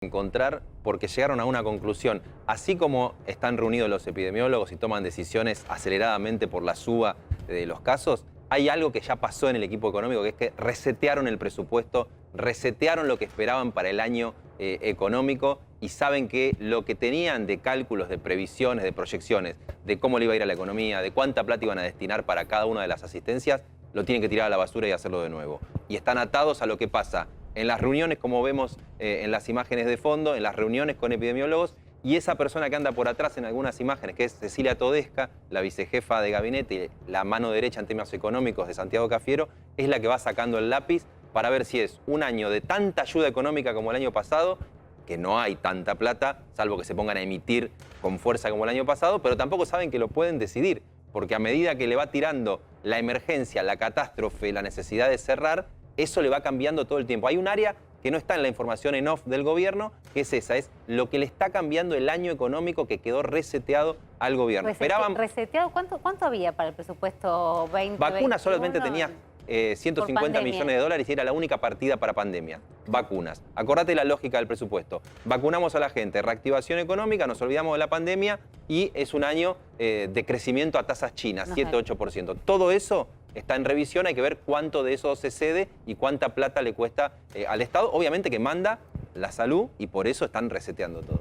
encontrar porque llegaron a una conclusión. Así como están reunidos los epidemiólogos y toman decisiones aceleradamente por la suba de los casos, hay algo que ya pasó en el equipo económico, que es que resetearon el presupuesto, resetearon lo que esperaban para el año económico y saben que lo que tenían de cálculos, de previsiones, de proyecciones, de cómo le iba a ir a la economía, de cuánta plata iban a destinar para cada una de las asistencias, lo tienen que tirar a la basura y hacerlo de nuevo. Y están atados a lo que pasa en las reuniones, como vemos en las imágenes de fondo, en las reuniones con epidemiólogos, y esa persona que anda por atrás en algunas imágenes, que es Cecilia Todesca, la vicejefa de gabinete y la mano derecha en temas económicos de Santiago Cafiero, es la que va sacando el lápiz para ver si es un año de tanta ayuda económica como el año pasado, que no hay tanta plata, salvo que se pongan a emitir con fuerza como el año pasado, pero tampoco saben que lo pueden decidir, porque a medida que le va tirando la emergencia, la catástrofe, la necesidad de cerrar, eso le va cambiando todo el tiempo. Hay un área que no está en la información en off del gobierno, que es esa, es lo que le está cambiando el año económico que quedó reseteado al gobierno. ¿Reseteado? ¿Cuánto había para el presupuesto 2021? Vacunas solamente tenía 150 millones de dólares y era la única partida para pandemia. Vacunas. Acordate la lógica del presupuesto. Vacunamos a la gente, reactivación económica, nos olvidamos de la pandemia y es un año de crecimiento a tasas chinas, 7-8%. Todo eso está en revisión, hay que ver cuánto de eso se cede y cuánta plata le cuesta al Estado. Obviamente que manda la salud y por eso están reseteando todo.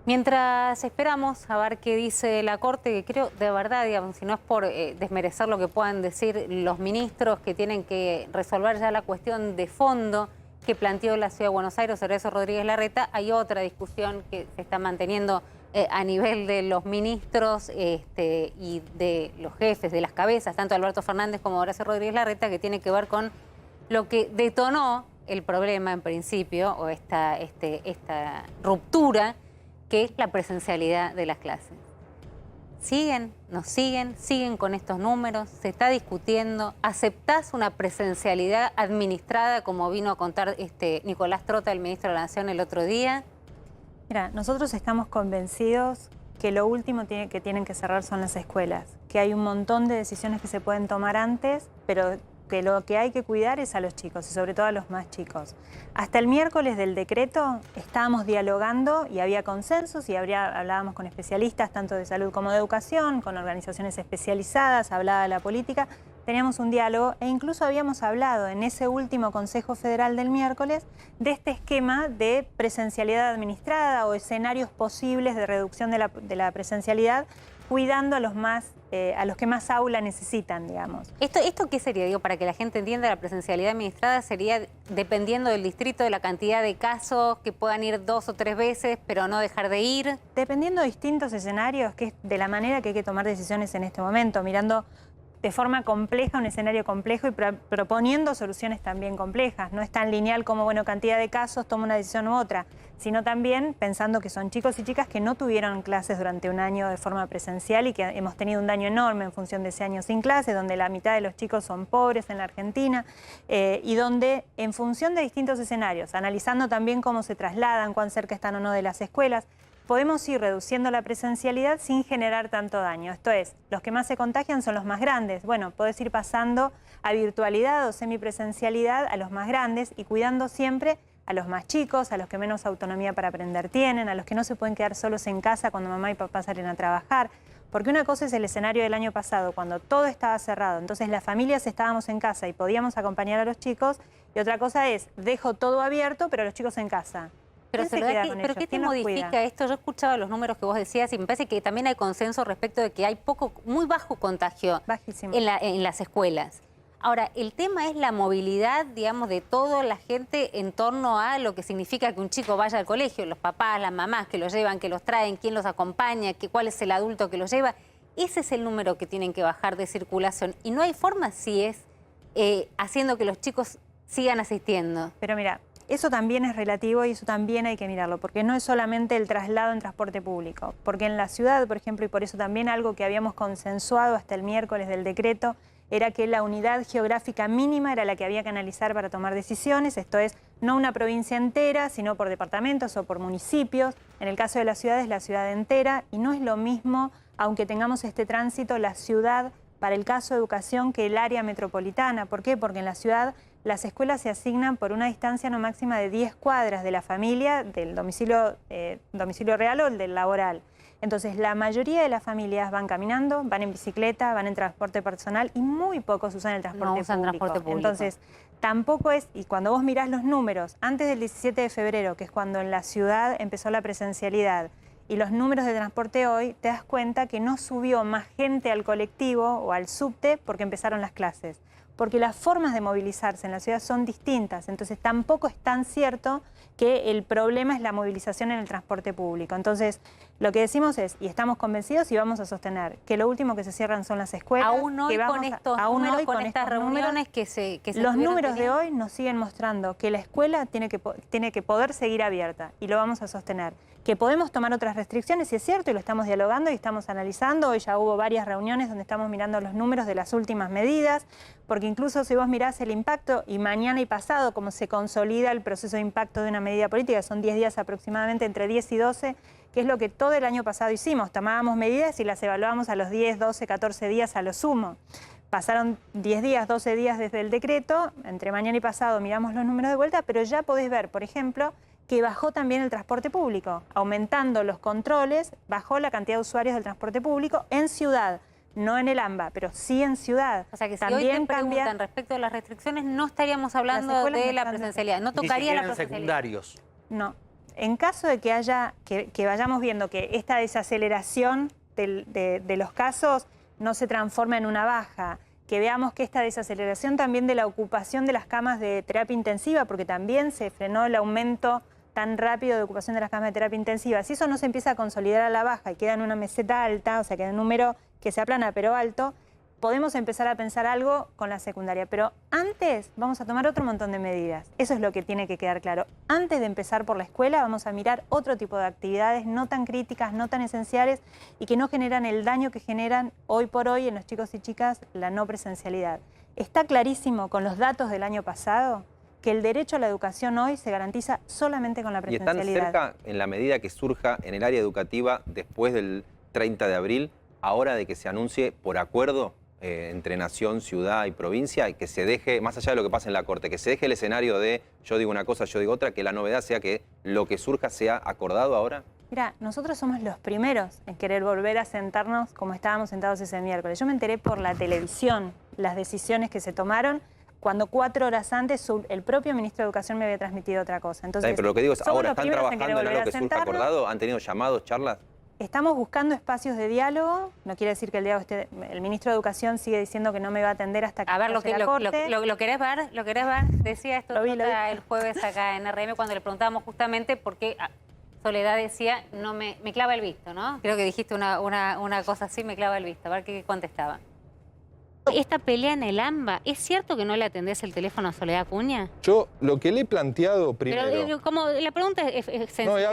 Mientras esperamos a ver qué dice la Corte, que creo, de verdad, digamos, si no es por desmerecer lo que puedan decir los ministros que tienen que resolver ya la cuestión de fondo que planteó la Ciudad de Buenos Aires, Horacio Rodríguez Larreta, hay otra discusión que se está manteniendo a nivel de los ministros y de los jefes, de las cabezas, tanto Alberto Fernández como Horacio Rodríguez Larreta, que tiene que ver con lo que detonó el problema en principio, o esta ruptura, que es la presencialidad de las clases. Siguen con estos números, se está discutiendo. ¿Aceptás una presencialidad administrada, como vino a contar Nicolás Trota, el ministro de la Nación, el otro día? Mira, nosotros estamos convencidos que lo último que tienen que cerrar son las escuelas, que hay un montón de decisiones que se pueden tomar antes, pero que lo que hay que cuidar es a los chicos y sobre todo a los más chicos. Hasta el miércoles del decreto estábamos dialogando y había consensos y hablábamos con especialistas tanto de salud como de educación, con organizaciones especializadas, hablaba la política, teníamos un diálogo e incluso habíamos hablado en ese último Consejo Federal del miércoles de este esquema de presencialidad administrada o escenarios posibles de reducción de la presencialidad, cuidando a los que más aula necesitan, digamos. ¿Esto qué sería? Digo, para que la gente entienda, la presencialidad administrada sería dependiendo del distrito, de la cantidad de casos, que puedan ir 2 o 3 veces, pero no dejar de ir. Dependiendo de distintos escenarios, que es de la manera que hay que tomar decisiones en este momento, mirando de forma compleja un escenario complejo y proponiendo soluciones también complejas. No es tan lineal como, bueno, cantidad de casos, toma una decisión u otra, sino también pensando que son chicos y chicas que no tuvieron clases durante un año de forma presencial y que hemos tenido un daño enorme en función de ese año sin clases, donde la mitad de los chicos son pobres en la Argentina y donde en función de distintos escenarios, analizando también cómo se trasladan, cuán cerca están o no de las escuelas, podemos ir reduciendo la presencialidad sin generar tanto daño. Esto es, los que más se contagian son los más grandes. Bueno, podés ir pasando a virtualidad o semipresencialidad a los más grandes y cuidando siempre a los más chicos, a los que menos autonomía para aprender tienen, a los que no se pueden quedar solos en casa cuando mamá y papá salen a trabajar. Porque una cosa es el escenario del año pasado, cuando todo estaba cerrado, entonces las familias estábamos en casa y podíamos acompañar a los chicos, y otra cosa es, dejo todo abierto, pero los chicos en casa. Pero ¿qué te modifica esto? Yo escuchaba los números que vos decías y me parece que también hay consenso respecto de que hay muy bajo contagio en las escuelas. Ahora, el tema es la movilidad, digamos, de toda la gente en torno a lo que significa que un chico vaya al colegio, los papás, las mamás que los llevan, que los traen, quién los acompaña, cuál es el adulto que los lleva. Ese es el número que tienen que bajar de circulación y no hay forma si es haciendo que los chicos sigan asistiendo. Pero mira, eso también es relativo y eso también hay que mirarlo, porque no es solamente el traslado en transporte público, porque en la ciudad, por ejemplo, y por eso también algo que habíamos consensuado hasta el miércoles del decreto, era que la unidad geográfica mínima era la que había que analizar para tomar decisiones, esto es, no una provincia entera, sino por departamentos o por municipios. En el caso de la ciudad es la ciudad entera y no es lo mismo, aunque tengamos este tránsito, la ciudad para el caso de educación que el área metropolitana. ¿Por qué? Porque en la ciudad las escuelas se asignan por una distancia no máxima de 10 cuadras de la familia, del domicilio real o el del laboral. Entonces, la mayoría de las familias van caminando, van en bicicleta, van en transporte personal y muy pocos usan el transporte público. Entonces, tampoco es, y cuando vos mirás los números, antes del 17 de febrero, que es cuando en la ciudad empezó la presencialidad, y los números de transporte hoy, te das cuenta que no subió más gente al colectivo o al subte porque empezaron las clases. Porque las formas de movilizarse en la ciudad son distintas, entonces tampoco es tan cierto que el problema es la movilización en el transporte público. Entonces, lo que decimos es, y estamos convencidos y vamos a sostener, que lo último que se cierran son las escuelas. Aún hoy con estos números, con estas reuniones que se los números de hoy nos siguen mostrando que la escuela tiene que poder seguir abierta, y lo vamos a sostener. Que podemos tomar otras restricciones, si es cierto, y lo estamos dialogando y estamos analizando. Hoy ya hubo varias reuniones donde estamos mirando los números de las últimas medidas, porque incluso si vos mirás el impacto, y mañana y pasado, como se consolida el proceso de impacto de una medida política, son 10 días aproximadamente, entre 10 y 12, que es lo que todo el año pasado hicimos. Tomábamos medidas y las evaluábamos a los 10, 12, 14 días a lo sumo. Pasaron 10 días, 12 días desde el decreto, entre mañana y pasado miramos los números de vuelta, pero ya podés ver, por ejemplo, que bajó también el transporte público. Aumentando los controles, bajó la cantidad de usuarios del transporte público en ciudad, no en el AMBA, pero sí en ciudad. O sea que si también hoy te preguntan respecto a las restricciones, no estaríamos hablando de la presencialidad, no tocaría la presencialidad. Secundarios. No. En caso de que vayamos viendo que esta desaceleración de los casos no se transforma en una baja, que veamos que esta desaceleración también de la ocupación de las camas de terapia intensiva, porque también se frenó el aumento tan rápido de ocupación de las camas de terapia intensiva, si eso no se empieza a consolidar a la baja y queda en una meseta alta, o sea, que en un número que se aplana pero alto, podemos empezar a pensar algo con la secundaria. Pero antes vamos a tomar otro montón de medidas. Eso es lo que tiene que quedar claro. Antes de empezar por la escuela vamos a mirar otro tipo de actividades no tan críticas, no tan esenciales y que no generan el daño que generan hoy por hoy en los chicos y chicas la no presencialidad. Está clarísimo con los datos del año pasado que el derecho a la educación hoy se garantiza solamente con la presencialidad. Y están cerca, en la medida que surja en el área educativa después del 30 de abril, ahora de que se anuncie por acuerdo entre nación, ciudad y provincia, y que se deje, más allá de lo que pasa en la Corte, que se deje el escenario de yo digo una cosa, yo digo otra, que la novedad sea que lo que surja sea acordado ahora. Mira, nosotros somos los primeros en querer volver a sentarnos como estábamos sentados ese miércoles. Yo me enteré por la televisión las decisiones que se tomaron cuando 4 horas antes el propio ministro de Educación me había transmitido otra cosa. Entonces, pero lo que digo es, ahora están trabajando en algo que surja acordado, han tenido llamados, charlas. Estamos buscando espacios de diálogo, no quiere decir que el ministro de Educación sigue diciendo que no me va a atender hasta que a ver, lo la Corte. Lo querés ver, decía esto lo vi. El jueves acá en RM cuando le preguntábamos justamente por qué Soledad decía, no me clava el visto, ¿no? Creo que dijiste una cosa así, me clava el visto, a ver qué contestaba. Esta pelea en el AMBA, ¿es cierto que no le atendés el teléfono a Soledad Acuña? Yo lo que le he planteado primero... Pero como la pregunta es sencilla. No, he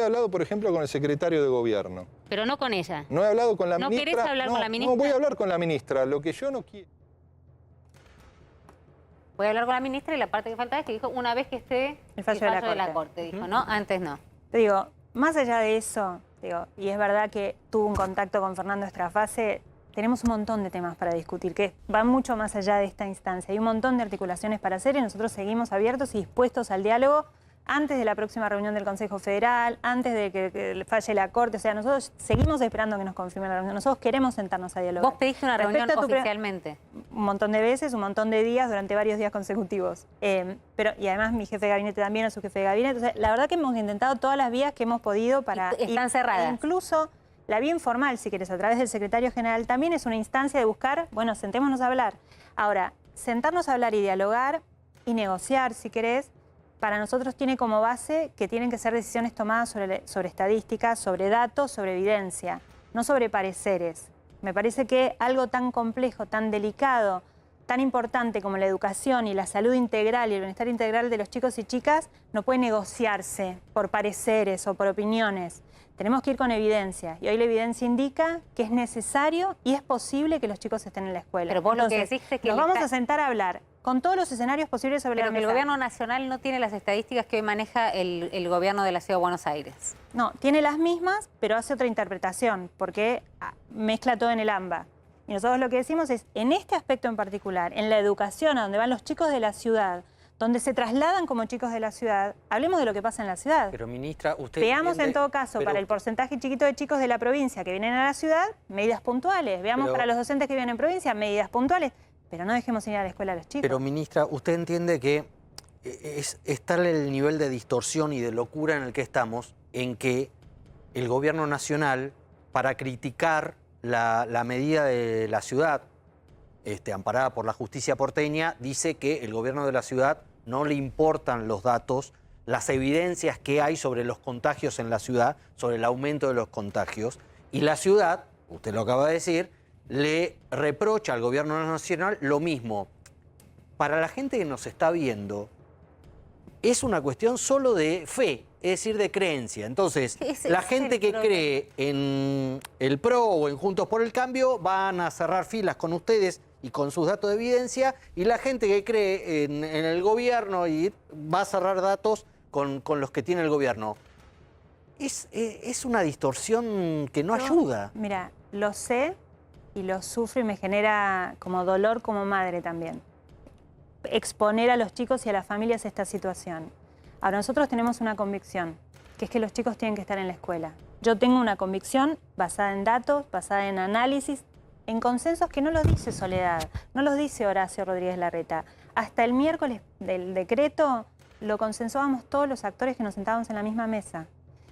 hablado, por ejemplo, con el secretario de Gobierno. Pero no con ella. No he hablado con la ministra. ¿No querés hablar con la ministra? No, voy a hablar con la ministra. Lo que yo no quiero... Voy a hablar con la ministra y la parte que falta es que dijo una vez que esté el fallo de la Corte. Dijo, ¿no? Antes no. Te digo, más allá de eso, y es verdad que tuvo un contacto con Fernando Estrafase, tenemos un montón de temas para discutir, que van mucho más allá de esta instancia. Hay un montón de articulaciones para hacer y nosotros seguimos abiertos y dispuestos al diálogo antes de la próxima reunión del Consejo Federal, antes de que falle la Corte. O sea, nosotros seguimos esperando que nos confirmen la reunión. Nosotros queremos sentarnos a dialogar. ¿Vos pediste una reunión oficialmente? Un montón de veces, un montón de días, durante varios días consecutivos. Y además mi jefe de gabinete también, o su jefe de gabinete. Entonces, la verdad que hemos intentado todas las vías que hemos podido para... Están cerradas. Incluso... La vía informal, si querés, a través del secretario general, también es una instancia de buscar, bueno, sentémonos a hablar. Ahora, sentarnos a hablar y dialogar y negociar, si querés, para nosotros tiene como base que tienen que ser decisiones tomadas sobre estadísticas, sobre datos, sobre evidencia, no sobre pareceres. Me parece que algo tan complejo, tan delicado, tan importante como la educación y la salud integral y el bienestar integral de los chicos y chicas no puede negociarse por pareceres o por opiniones. Tenemos que ir con evidencia y hoy la evidencia indica que es necesario y es posible que los chicos estén en la escuela. Pero vos entonces, lo que decís es que nos vamos a sentar a hablar con todos los escenarios posibles sobre la mesa. Pero el gobierno nacional no tiene las estadísticas que hoy maneja el gobierno de la Ciudad de Buenos Aires. No, tiene las mismas, pero hace otra interpretación porque mezcla todo en el AMBA. Y Y nosotros lo que decimos es, en este aspecto en particular, en la educación, a donde van los chicos de la ciudad, donde se trasladan como chicos de la ciudad, hablemos de lo que pasa en la ciudad. Pero, ministra, usted Veamos entiende, en todo caso, para el porcentaje chiquito de chicos de la provincia que vienen a la ciudad, medidas puntuales. Veamos para los docentes que viven en provincia, medidas puntuales. Pero no dejemos ir a la escuela a los chicos. Pero, ministra, usted entiende que está el nivel de distorsión y de locura en el que estamos, en que el gobierno nacional, para criticar la medida de la ciudad, amparada por la justicia porteña, dice que el gobierno de la ciudad no le importan los datos, las evidencias que hay sobre los contagios en la ciudad, sobre el aumento de los contagios, y la ciudad, usted lo acaba de decir, le reprocha al gobierno nacional lo mismo. Para la gente que nos está viendo, es una cuestión solo de fe, es decir, de creencia. Entonces, la gente que cree en el PRO o en Juntos por el Cambio van a cerrar filas con ustedes y con sus datos de evidencia, y la gente que cree en el gobierno y va a cerrar datos con los que tiene el gobierno. Es una distorsión que no ayuda. Mira, lo sé y lo sufro y me genera como dolor como madre también. Exponer a los chicos y a las familias esta situación. Ahora, nosotros tenemos una convicción, que es que los chicos tienen que estar en la escuela. Yo tengo una convicción basada en datos, basada en análisis, en consensos que no los dice Soledad, no los dice Horacio Rodríguez Larreta. Hasta el miércoles del decreto lo consensuábamos todos los actores que nos sentábamos en la misma mesa.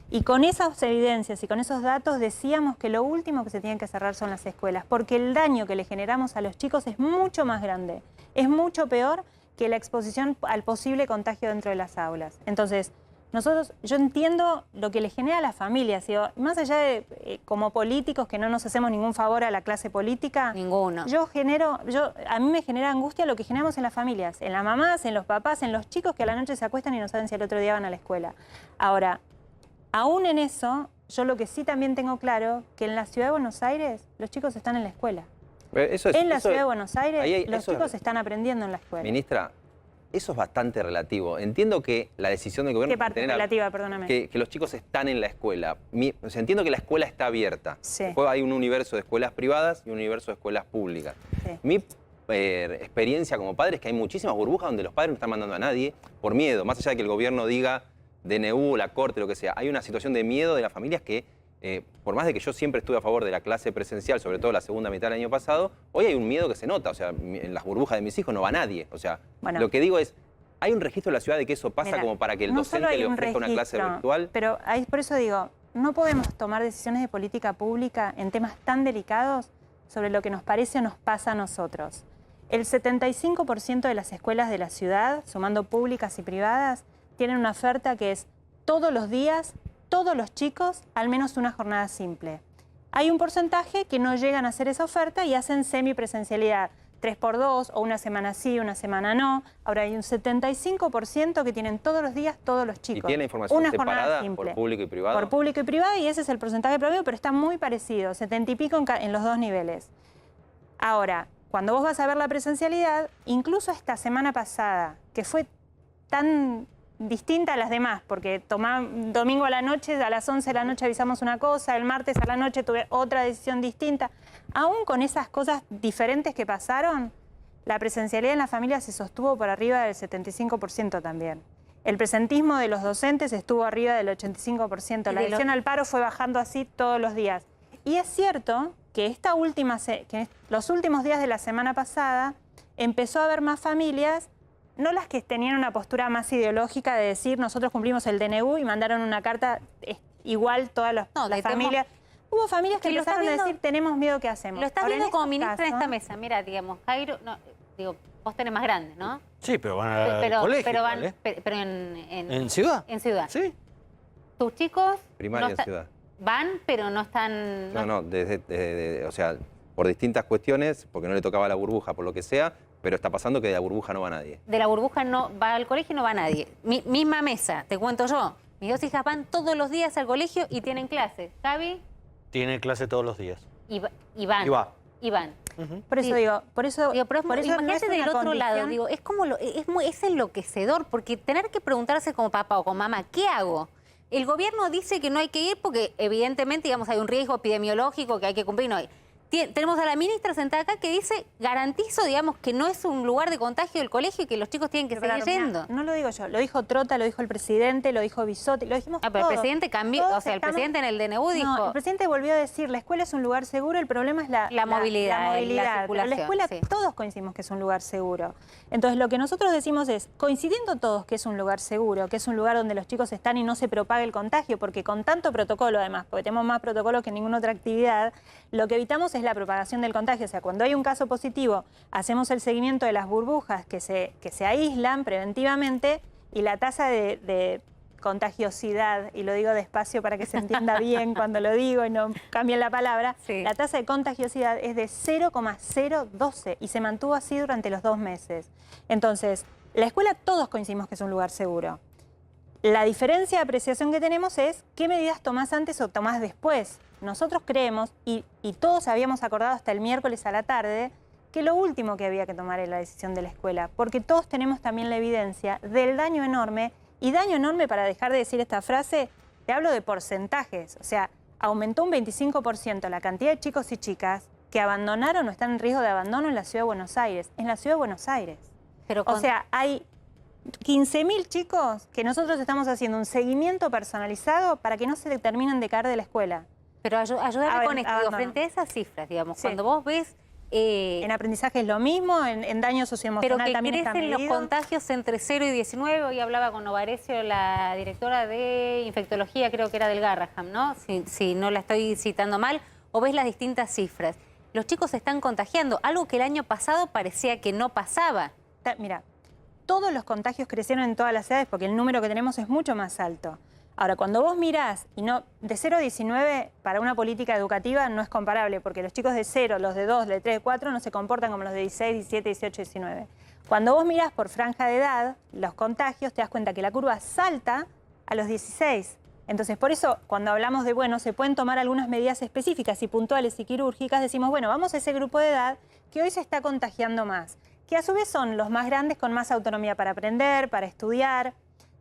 Y con esas evidencias y con esos datos decíamos que lo último que se tiene que cerrar son las escuelas, porque el daño que le generamos a los chicos es mucho más grande, es mucho peor que la exposición al posible contagio dentro de las aulas. Entonces, yo entiendo lo que le genera a las familias, digo, más allá de como políticos que no nos hacemos ningún favor a la clase política. Ninguno. A mí me genera angustia lo que generamos en las familias, en las mamás, en los papás, en los chicos que a la noche se acuestan y no saben si al otro día van a la escuela. Ahora, aún en eso, yo lo que sí también tengo claro, que en la Ciudad de Buenos Aires los chicos están en la escuela. En la Ciudad de Buenos Aires los chicos están aprendiendo en la escuela. Ministra, eso es bastante relativo. Entiendo que la decisión del gobierno... ¿Qué parte relativa, perdóname? Que los chicos están en la escuela. Entiendo que la escuela está abierta. Sí. Después hay un universo de escuelas privadas y un universo de escuelas públicas. Sí. Mi experiencia como padre es que hay muchísimas burbujas donde los padres no están mandando a nadie por miedo. Más allá de que el gobierno diga DNU, la corte, lo que sea. Hay una situación de miedo de las familias que, por más de que yo siempre estuve a favor de la clase presencial, sobre todo la segunda mitad del año pasado, hoy hay un miedo que se nota. O sea, en las burbujas de mis hijos no va nadie. O sea, lo que digo es, ¿hay un registro en la ciudad de que eso pasa como para que el docente le ofrezca una clase virtual? Pero por eso digo, no podemos tomar decisiones de política pública en temas tan delicados sobre lo que nos parece o nos pasa a nosotros. El 75% de las escuelas de la ciudad, sumando públicas y privadas, tienen una oferta que es todos los días, todos los chicos, al menos una jornada simple. Hay un porcentaje que no llegan a hacer esa oferta y hacen semipresencialidad, 3x2 o una semana sí, una semana no. Ahora hay un 75% que tienen todos los días todos los chicos. ¿Y tiene información una separada por público y privado? Por público y privado, y ese es el porcentaje promedio, pero está muy parecido, 70 y pico en los dos niveles. Ahora, cuando vos vas a ver la presencialidad, incluso esta semana pasada, que fue tan distinta a las demás, porque domingo a la noche, a las 11 de la noche avisamos una cosa, el martes a la noche tuve otra decisión distinta. Aún con esas cosas diferentes que pasaron, la presencialidad en la familia se sostuvo por arriba del 75% también. El presentismo de los docentes estuvo arriba del 85%. La adhesión al paro fue bajando así todos los días. Y es cierto que los últimos días de la semana pasada empezó a haber más familias, no las que tenían una postura más ideológica de decir nosotros cumplimos el DNU y mandaron una carta igual todas las familias. Hubo familias que empezaron a decir tenemos miedo, ¿qué hacemos? Lo estás viendo como ministra en esta mesa. Mira, digamos, Jairo, vos tenés más grandes, ¿no? Sí, pero van al colegio. Pero en ciudad. En ciudad. Sí. Tus chicos Primaria en ciudad. Van, pero no están... No, o sea, por distintas cuestiones, porque no le tocaba la burbuja, por lo que sea, pero está pasando que de la burbuja no va nadie. De la burbuja no va al colegio y no va nadie. Misma mesa, te cuento yo. Mis dos hijas van todos los días al colegio y tienen clases. ¿Javi? Tiene clase todos los días. Y van. Por eso digo, por eso imagínate del otro lado, digo, es enloquecedor, porque tener que preguntarse como papá o como mamá, ¿qué hago? El gobierno dice que no hay que ir porque evidentemente, digamos, hay un riesgo epidemiológico que hay que cumplir, no hay. tenemos a la ministra sentada acá que dice, garantizo, digamos, que no es un lugar de contagio del colegio y que los chicos tienen que seguir yendo. No lo digo yo, lo dijo Trota, lo dijo el presidente, lo dijo Bisotti, lo dijimos pero todos. el presidente cambió, o sea, el presidente en el DNU dijo... No, el presidente volvió a decir, la escuela es un lugar seguro, el problema es la movilidad, la circulación. Pero la escuela todos coincidimos que es un lugar seguro. Entonces, lo que nosotros decimos es, coincidiendo todos que es un lugar seguro, que es un lugar donde los chicos están y no se propague el contagio, porque con tanto protocolo además, porque tenemos más protocolos que en ninguna otra actividad, lo que evitamos es la propagación del contagio. O sea, cuando hay un caso positivo, hacemos el seguimiento de las burbujas que se aíslan preventivamente y la tasa de contagiosidad, y lo digo despacio para que se entienda bien cuando lo digo y no cambien la palabra, la tasa de contagiosidad es de 0,012 y se mantuvo así durante los 2 meses. Entonces, la escuela todos coincidimos que es un lugar seguro. La diferencia de apreciación que tenemos es qué medidas tomás antes o tomás después. Nosotros creemos, y todos habíamos acordado hasta el miércoles a la tarde, que lo último que había que tomar es la decisión de la escuela, porque todos tenemos también la evidencia del daño enorme, y daño enorme, para dejar de decir esta frase, te hablo de porcentajes. O sea, aumentó un 25% la cantidad de chicos y chicas que abandonaron o están en riesgo de abandono en la Ciudad de Buenos Aires. En la Ciudad de Buenos Aires. O sea, hay 15.000 chicos que nosotros estamos haciendo un seguimiento personalizado para que no se terminen de caer de la escuela. Pero ayúdame con esto, frente a esas cifras, digamos, cuando vos ves... en aprendizaje es lo mismo, en daño socioemocional también está medido. Pero que crecen los contagios entre 0 y 19, hoy hablaba con Novarecio, la directora de infectología, creo que era del Garraham, ¿no? Si no la estoy citando mal, o ves las distintas cifras. Los chicos se están contagiando, algo que el año pasado parecía que no pasaba. Mira, todos los contagios crecieron en todas las edades porque el número que tenemos es mucho más alto. Ahora, cuando vos mirás, y no, de 0 a 19 para una política educativa no es comparable, porque los chicos de 0, los de 2, de 3, de 4 no se comportan como los de 16, 17, 18, 19. Cuando vos mirás por franja de edad los contagios, te das cuenta que la curva salta a los 16. Entonces, por eso, cuando hablamos de, bueno, se pueden tomar algunas medidas específicas y puntuales y quirúrgicas, decimos, bueno, vamos a ese grupo de edad que hoy se está contagiando más, que a su vez son los más grandes con más autonomía para aprender, para estudiar.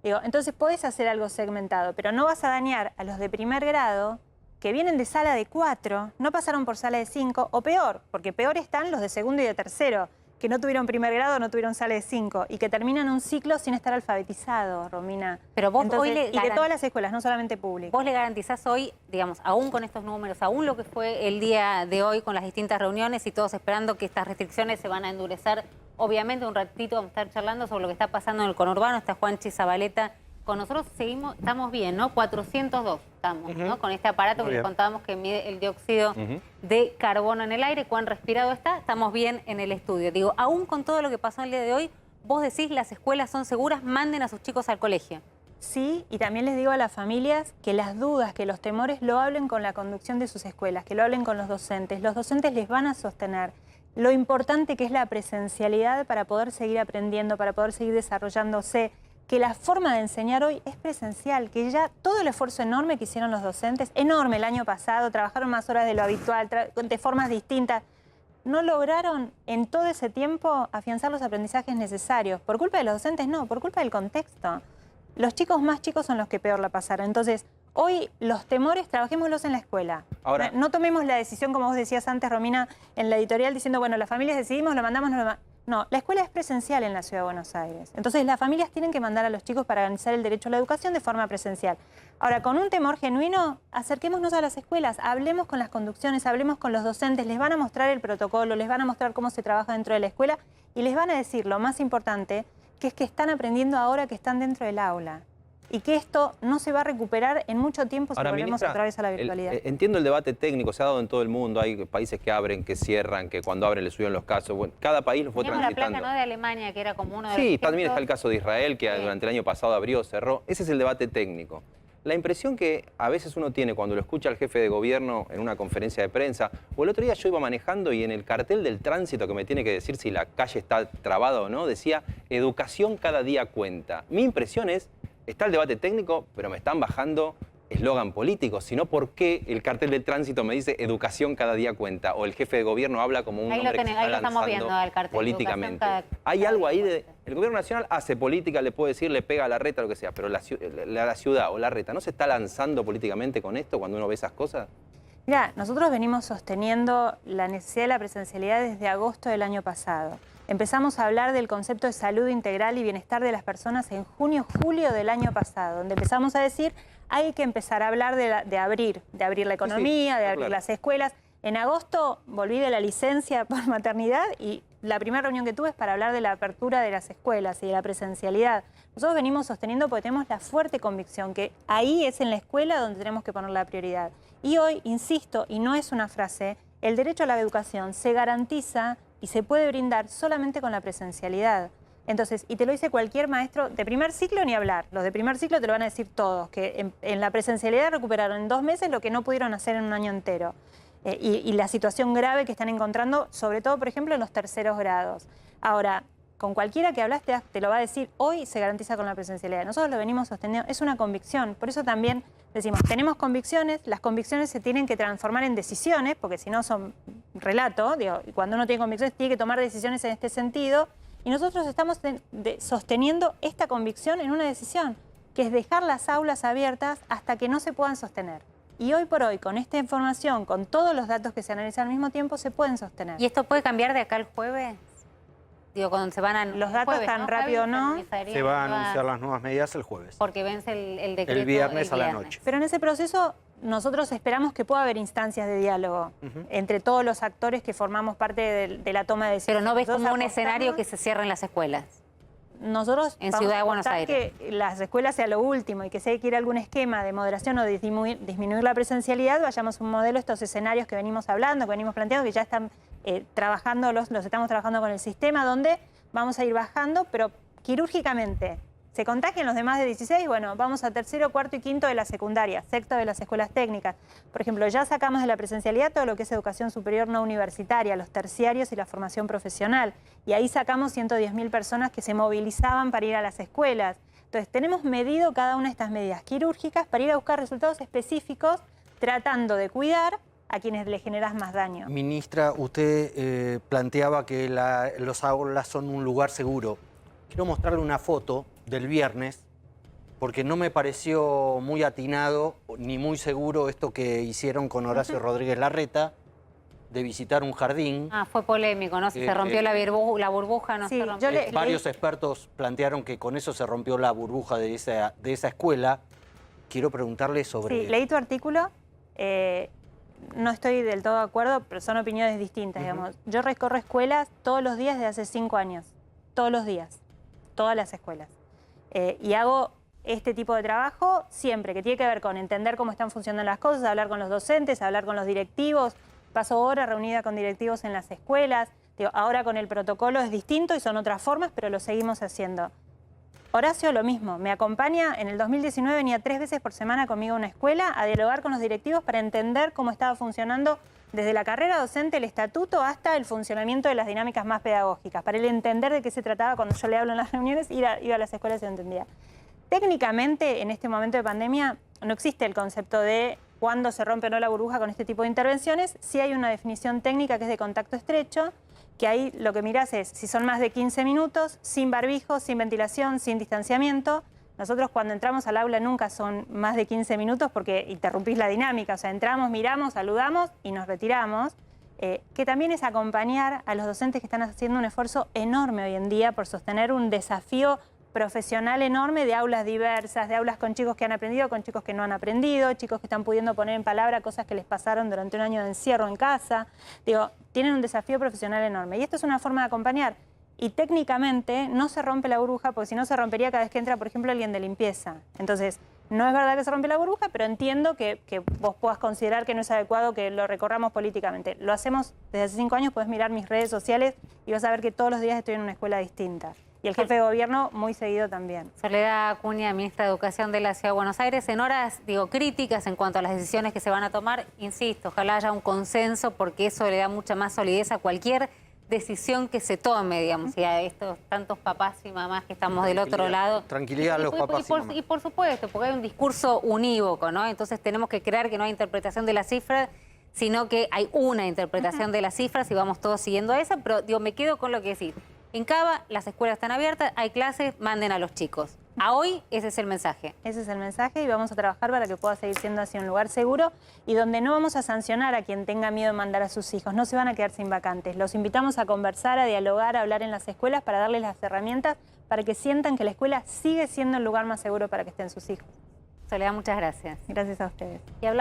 Entonces podés hacer algo segmentado, pero no vas a dañar a los de primer grado que vienen de sala de 4, no pasaron por sala de 5, o peor, porque peor están los de segundo y de tercero, que no tuvieron primer grado, no tuvieron sala de 5, y que terminan un ciclo sin estar alfabetizados, Romina. Pero vos hoy y de todas las escuelas, no solamente públicas. Vos le garantizás hoy, digamos, aún con estos números, aún lo que fue el día de hoy con las distintas reuniones y todos esperando que estas restricciones se van a endurecer. Obviamente un ratito vamos a estar charlando sobre lo que está pasando en el conurbano. Está Juanchi Zabaleta con nosotros. Estamos bien, ¿no? 402 estamos, ¿no? Con este aparato que les contábamos que mide el dióxido de carbono en el aire. ¿Cuán respirado está? Estamos bien en el estudio. Digo, aún con todo lo que pasó el día de hoy, vos decís las escuelas son seguras, manden a sus chicos al colegio. Sí, y también les digo a las familias que las dudas, que los temores lo hablen con la conducción de sus escuelas, que lo hablen con los docentes. Los docentes les van a sostener lo importante que es la presencialidad para poder seguir aprendiendo, para poder seguir desarrollándose, que la forma de enseñar hoy es presencial, que ya todo el esfuerzo enorme que hicieron los docentes, enorme el año pasado, trabajaron más horas de lo habitual, de formas distintas, no lograron en todo ese tiempo afianzar los aprendizajes necesarios. ¿Por culpa de los docentes? No, por culpa del contexto. Los chicos más chicos son los que peor la pasaron. Entonces, hoy los temores, trabajémoslos en la escuela. Ahora, no tomemos la decisión, como vos decías antes, Romina, en la editorial, diciendo, bueno, las familias decidimos, lo mandamos, no lo mandamos. No, la escuela es presencial en la Ciudad de Buenos Aires. Entonces, las familias tienen que mandar a los chicos para garantizar el derecho a la educación de forma presencial. Ahora, con un temor genuino, acerquémonos a las escuelas, hablemos con las conducciones, hablemos con los docentes, les van a mostrar el protocolo, les van a mostrar cómo se trabaja dentro de la escuela y les van a decir lo más importante, que es que están aprendiendo ahora que están dentro del aula. Y que esto no se va a recuperar en mucho tiempo si volvemos otra vez a la virtualidad. Entiendo el debate técnico, se ha dado en todo el mundo. Hay países que abren, que cierran, que cuando abren le suben los casos. Bueno, cada país lo fue transitando. La placa, ¿no?, de Alemania, que era como uno de los Sí, también está el caso de Israel, que durante el año pasado abrió, cerró. Ese es el debate técnico. La impresión que a veces uno tiene cuando lo escucha al jefe de gobierno en una conferencia de prensa, o el otro día yo iba manejando y en el cartel del tránsito que me tiene que decir si la calle está trabada o no, decía, educación cada día cuenta. Mi impresión es, está el debate técnico, pero me están bajando eslogan políticos, sino por qué el cartel del tránsito me dice educación cada día cuenta, o el jefe de gobierno habla como un hombre que se está lanzando políticamente. Hay algo ahí de... El gobierno nacional hace política, le puede decir, le pega a la reta, lo que sea, pero la ciudad o la reta, ¿no se está lanzando políticamente con esto cuando uno ve esas cosas? Mira, nosotros venimos sosteniendo la necesidad de la presencialidad desde agosto del año pasado. Empezamos a hablar del concepto de salud integral y bienestar de las personas en junio, julio del año pasado, donde empezamos a decir hay que empezar a hablar de abrir la economía, de abrir las escuelas. En agosto volví de la licencia por maternidad y la primera reunión que tuve es para hablar de la apertura de las escuelas y de la presencialidad. Nosotros venimos sosteniendo porque tenemos la fuerte convicción que ahí es en la escuela donde tenemos que poner la prioridad. Y hoy, insisto, y no es una frase, el derecho a la educación se garantiza y se puede brindar solamente con la presencialidad. Entonces, y te lo dice cualquier maestro de primer ciclo ni hablar. Los de primer ciclo te lo van a decir todos, que en la presencialidad recuperaron en 2 meses lo que no pudieron hacer en un año entero. Y la situación grave que están encontrando, sobre todo, por ejemplo, en los terceros grados. Ahora, con cualquiera que hablaste te lo va a decir, hoy se garantiza con la presencialidad. Nosotros lo venimos sosteniendo, es una convicción. Por eso también decimos, tenemos convicciones, las convicciones se tienen que transformar en decisiones, porque si no son relato, digo, cuando uno tiene convicciones tiene que tomar decisiones en este sentido. Y nosotros estamos sosteniendo esta convicción en una decisión, que es dejar las aulas abiertas hasta que no se puedan sostener. Y hoy por hoy, con esta información, con todos los datos que se analizan al mismo tiempo, se pueden sostener. ¿Y esto puede cambiar de acá al jueves? Digo, cuando se van a... Los datos jueves, tan rápido no. Se van a anunciar las nuevas medidas el jueves. Porque vence el decreto el viernes a la noche. Pero en ese proceso nosotros esperamos que pueda haber instancias de diálogo entre todos los actores que formamos parte de la toma de decisiones. Pero no ves como un escenario que se cierren las escuelas. Nosotros en Ciudad de Buenos Aires. Que las escuelas sea lo último y que si hay que ir a algún esquema de moderación o disminuir la presencialidad, vayamos a un modelo, estos escenarios que venimos hablando, que venimos planteando, que ya están trabajando, los estamos trabajando con el sistema, donde vamos a ir bajando, pero quirúrgicamente. Se contagian los demás de 16, bueno, vamos a tercero, cuarto y quinto de la secundaria, sexto de las escuelas técnicas. Por ejemplo, ya sacamos de la presencialidad todo lo que es educación superior no universitaria, los terciarios y la formación profesional. Y ahí sacamos 110.000 personas que se movilizaban para ir a las escuelas. Entonces, tenemos medido cada una de estas medidas quirúrgicas para ir a buscar resultados específicos, tratando de cuidar a quienes le generas más daño. Ministra, usted planteaba que los aulas son un lugar seguro. Quiero mostrarle una foto del viernes, porque no me pareció muy atinado ni muy seguro esto que hicieron con Horacio Rodríguez Larreta, de visitar un jardín. Ah, fue polémico, ¿no? Si se rompió la burbuja, no se rompió. Varios expertos plantearon que con eso se rompió la burbuja de esa escuela. Quiero preguntarle sobre... Sí, leí tu artículo. No estoy del todo de acuerdo, pero son opiniones distintas, digamos. Yo recorro escuelas todos los días desde hace 5 años. Todos los días. Todas las escuelas. Y hago este tipo de trabajo siempre, que tiene que ver con entender cómo están funcionando las cosas, hablar con los docentes, hablar con los directivos. Paso horas reunida con directivos en las escuelas. Digo, ahora con el protocolo es distinto y son otras formas, pero lo seguimos haciendo. Horacio lo mismo, me acompaña, en el 2019 venía 3 veces por semana conmigo a una escuela a dialogar con los directivos para entender cómo estaba funcionando desde la carrera docente, el estatuto, hasta el funcionamiento de las dinámicas más pedagógicas, para él entender de qué se trataba cuando yo le hablo en las reuniones, iba a las escuelas y lo entendía. Técnicamente, en este momento de pandemia, no existe el concepto de cuándo se rompe o no la burbuja con este tipo de intervenciones. Sí hay una definición técnica que es de contacto estrecho, que ahí lo que mirás es si son más de 15 minutos, sin barbijo, sin ventilación, sin distanciamiento. Nosotros cuando entramos al aula nunca son más de 15 minutos porque interrumpís la dinámica. O sea, entramos, miramos, saludamos y nos retiramos. Que también es acompañar a los docentes que están haciendo un esfuerzo enorme hoy en día por sostener un desafío profesional enorme de aulas diversas, de aulas con chicos que han aprendido, con chicos que no han aprendido, chicos que están pudiendo poner en palabra cosas que les pasaron durante un año de encierro en casa. Digo, tienen un desafío profesional enorme. Y esto es una forma de acompañar. Y técnicamente no se rompe la burbuja, porque si no se rompería cada vez que entra, por ejemplo, alguien de limpieza. Entonces, no es verdad que se rompe la burbuja, pero entiendo que vos puedas considerar que no es adecuado que lo recorramos políticamente. Lo hacemos desde hace 5 años, podés mirar mis redes sociales y vas a ver que todos los días estoy en una escuela distinta. Y el jefe de gobierno muy seguido también. Soledad Acuña, ministra de Educación de la Ciudad de Buenos Aires, en horas, críticas en cuanto a las decisiones que se van a tomar, insisto, ojalá haya un consenso porque eso le da mucha más solidez a cualquier decisión que se tome, digamos, y a estos tantos papás y mamás que estamos del otro lado. Tranquilidad a los papás y mamás. Y por supuesto, porque hay un discurso unívoco, ¿no? Entonces tenemos que creer que no hay interpretación de las cifras, sino que hay una interpretación de las cifras y vamos todos siguiendo esa, pero me quedo con lo que decís. En Cava las escuelas están abiertas, hay clases, manden a los chicos. A hoy ese es el mensaje. Ese es el mensaje y vamos a trabajar para que pueda seguir siendo así un lugar seguro y donde no vamos a sancionar a quien tenga miedo de mandar a sus hijos. No se van a quedar sin vacantes. Los invitamos a conversar, a dialogar, a hablar en las escuelas para darles las herramientas para que sientan que la escuela sigue siendo el lugar más seguro para que estén sus hijos. Soledad, muchas gracias. Gracias a ustedes. Y hablamos